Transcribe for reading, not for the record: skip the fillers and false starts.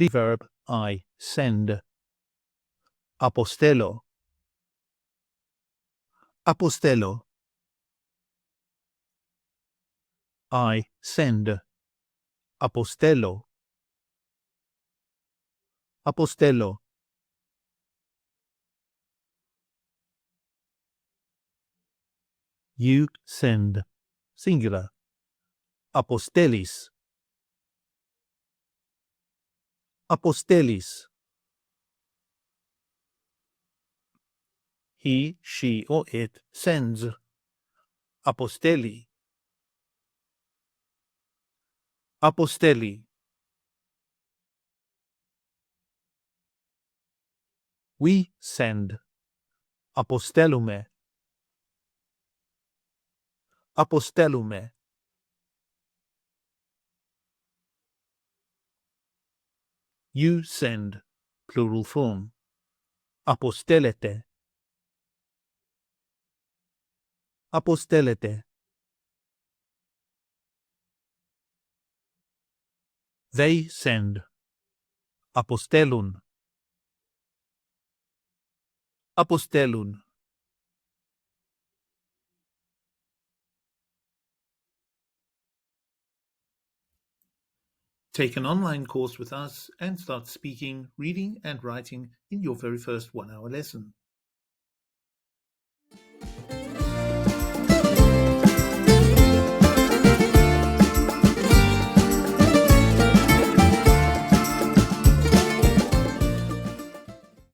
The verb I send. Αποστέλλω. Αποστέλλω. I send. Αποστέλλω. Αποστέλλω. You send. Singular. Αποστέλεις. Αποστέλεις. He, she, or it sends. Αποστέλει. Αποστέλει. We send. Αποστέλουμε. Αποστέλουμε. You send. Plural form. Αποστέλλετε. Αποστέλλετε. They send. Αποστέλουν. Αποστέλουν. Take an online course with us and start speaking, reading, and writing in your very first 1-hour lesson.